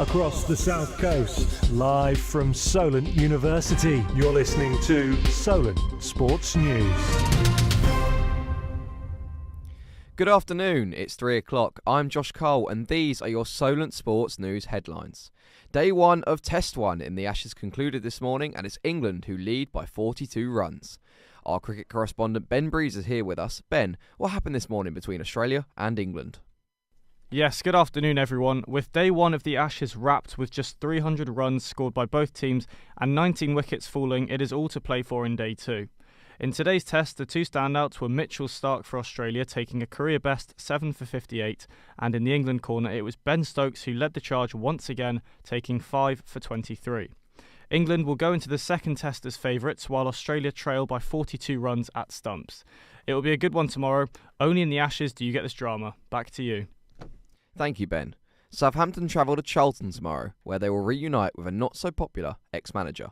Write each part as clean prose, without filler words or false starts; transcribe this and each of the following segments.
across the South Coast, live from Solent University. You're listening to Solent Sports News. Good afternoon, it's 3 o'clock. I'm Josh Cole and these are your Solent Sports News headlines. Day 1 of Test 1 in the Ashes concluded this morning and it's England who lead by 42 runs. Our cricket correspondent Ben Breeze is here with us. Ben, what happened this morning between Australia and England? Yes, good afternoon everyone. With day 1 of the Ashes wrapped with just 300 runs scored by both teams and 19 wickets falling, it is all to play for in day 2. In today's test, the two standouts were Mitchell Starc for Australia, taking a career best 7 for 58, and in the England corner it was Ben Stokes who led the charge once again, taking 5 for 23. England will go into the second test as favourites, while Australia trail by 42 runs at stumps. It will be a good one tomorrow. Only in the Ashes do you get this drama. Back to you. Thank you, Ben. Southampton travel to Charlton tomorrow, where they will reunite with a not-so-popular ex-manager.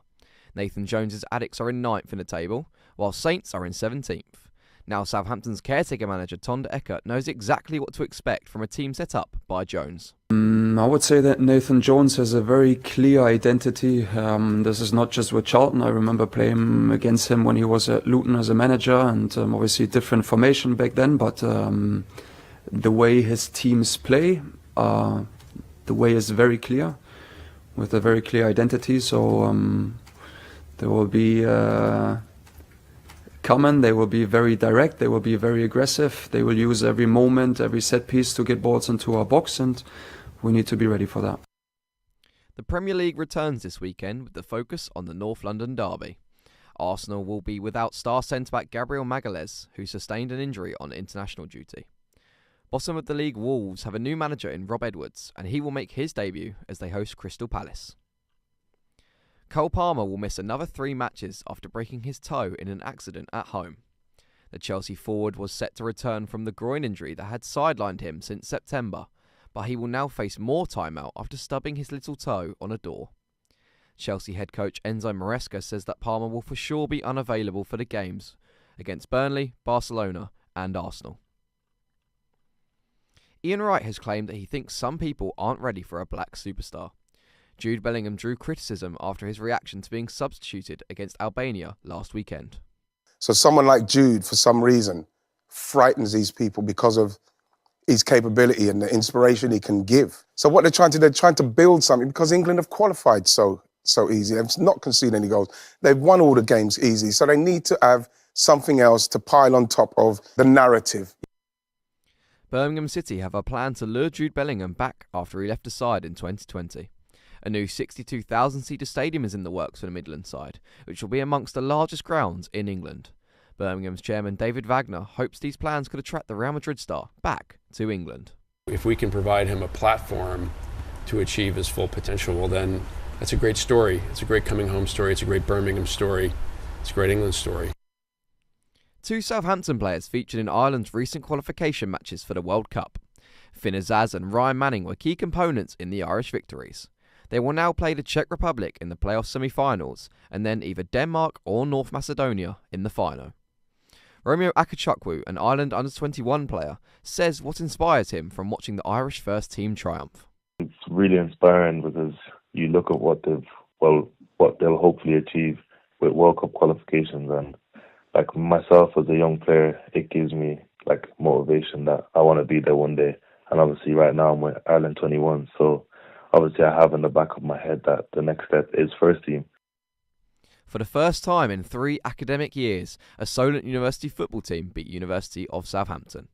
Nathan Jones's Addicks are in 9th in the table, while Saints are in 17th. Now Southampton's caretaker manager Tonda Eckert knows exactly what to expect from a team set up by Jones. I would say that Nathan Jones has a very clear identity. This is not just with Charlton. I remember playing against him when he was at Luton as a manager, and obviously different formation back then, but the way his teams play, the way is very clear, with a very clear identity. So there will be common, they will be very direct, they will be very aggressive, they will use every moment, every set piece to get balls into our box, and we need to be ready for that. The Premier League returns this weekend with the focus on the North London derby. Arsenal will be without star centre-back Gabriel Magalhaes, who sustained an injury on international duty. Bottom of the league Wolves have a new manager in Rob Edwards, and he will make his debut as they host Crystal Palace. Cole Palmer will miss another 3 matches after breaking his toe in an accident at home. The Chelsea forward was set to return from the groin injury that had sidelined him since September, but he will now face more time out after stubbing his little toe on a door. Chelsea head coach Enzo Maresca says that Palmer will for sure be unavailable for the games against Burnley, Barcelona and Arsenal. Ian Wright has claimed that he thinks some people aren't ready for a black superstar. Jude Bellingham drew criticism after his reaction to being substituted against Albania last weekend. So someone like Jude, for some reason, frightens these people because of his capability and the inspiration he can give. So what they're trying to build something, because England have qualified so easy. They've not conceded any goals. They've won all the games easy. So they need to have something else to pile on top of the narrative. Birmingham City have a plan to lure Jude Bellingham back after he left the side in 2020. A new 62,000-seater stadium is in the works for the Midland side, which will be amongst the largest grounds in England. Birmingham's chairman David Wagner hopes these plans could attract the Real Madrid star back to England. If we can provide him a platform to achieve his full potential, well then, that's a great story. It's a great coming home story. It's a great Birmingham story. It's a great England story. 2 Southampton players featured in Ireland's recent qualification matches for the World Cup. Finn Azaz and Ryan Manning were key components in the Irish victories. They will now play the Czech Republic in the playoff semi-finals and then either Denmark or North Macedonia in the final. Romeo Akachukwu, an Ireland under-21 player, says what inspires him from watching the Irish first team triumph. It's really inspiring because you look at what they'll hopefully achieve with World Cup qualifications, and like myself as a young player, it gives me like motivation that I want to be there one day. And obviously right now I'm with Ireland 21, so obviously I have in the back of my head that the next step is first team. For the first time in 3 academic years, a Solent University football team beat University of Southampton.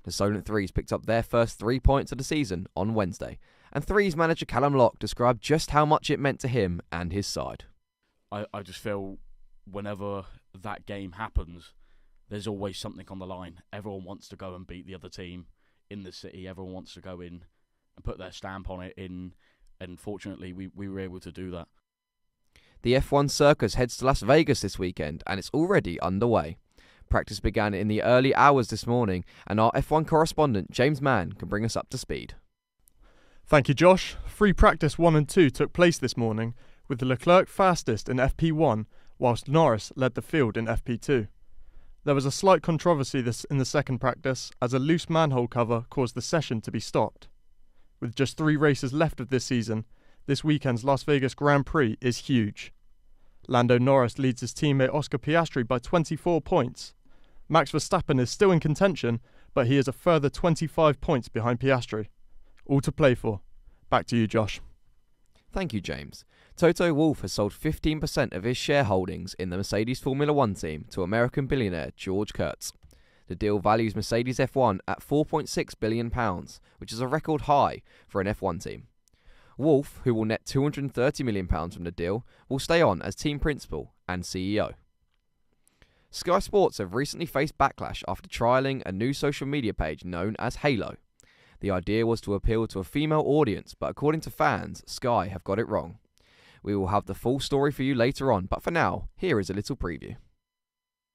The Solent Threes picked up their first 3 points of the season on Wednesday, and Threes manager Callum Locke described just how much it meant to him and his side. I just feel whenever that game happens, there's always something on the line. Everyone wants to go and beat the other team in the city. Everyone wants to go in and put their stamp on it, and fortunately we were able to do that. The F1 Circus heads to Las Vegas this weekend and it's already underway. Practice began in the early hours this morning and our F1 correspondent James Mann can bring us up to speed. Thank you, Josh. Free practice 1 and 2 took place this morning, with Leclerc fastest in FP1 whilst Norris led the field in FP2. There was a slight controversy in the second practice as a loose manhole cover caused the session to be stopped. With just 3 races left of this season, this weekend's Las Vegas Grand Prix is huge. Lando Norris leads his teammate Oscar Piastri by 24 points. Max Verstappen is still in contention, but he is a further 25 points behind Piastri. All to play for. Back to you, Josh. Thank you, James. Toto Wolff has sold 15% of his shareholdings in the Mercedes Formula One team to American billionaire George Kurtz. The deal values Mercedes F1 at £4.6 billion, which is a record high for an F1 team. Wolff, who will net £230 million from the deal, will stay on as team principal and CEO. Sky Sports have recently faced backlash after trialling a new social media page known as Halo. The idea was to appeal to a female audience, but according to fans, Sky have got it wrong. We will have the full story for you later on, but for now, here is a little preview.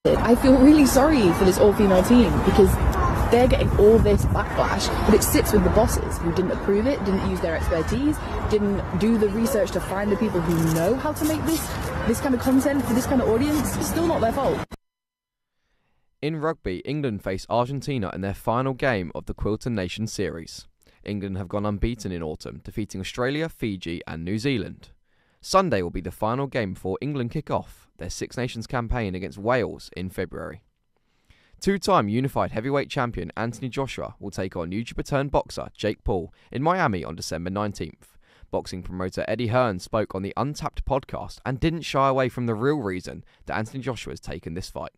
I feel really sorry for this all-female team because they're getting all this backlash, but it sits with the bosses who didn't approve it, didn't use their expertise, didn't do the research to find the people who know how to make this kind of content for this kind of audience. It's still not their fault. In rugby, England face Argentina in their final game of the Quilter Nations Series. England have gone unbeaten in autumn, defeating Australia, Fiji and New Zealand. Sunday will be the final game before England kick off their Six Nations campaign against Wales in February. Two-time unified heavyweight champion Anthony Joshua will take on New Japan boxer Jake Paul in Miami on December 19th. Boxing promoter Eddie Hearn spoke on the Untapped podcast and didn't shy away from the real reason that Anthony Joshua has taken this fight.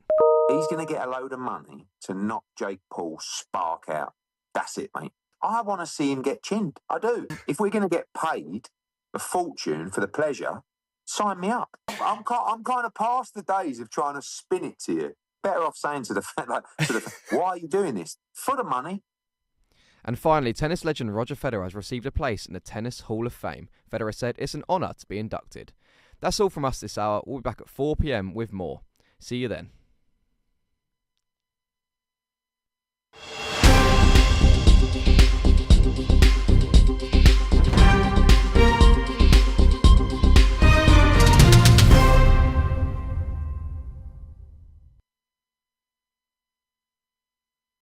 He's going to get a load of money to knock Jake Paul's spark out. That's it, mate. I want to see him get chinned. I do. If we're going to get paid a fortune for the pleasure, sign me up. I'm kind of past the days of trying to spin it to you. Better off saying to the why are you doing this? For the money. And finally, tennis legend Roger Federer has received a place in the Tennis Hall of Fame. Federer said it's an honour to be inducted. That's all from us this hour. We'll be back at 4 p.m. with more. See you then.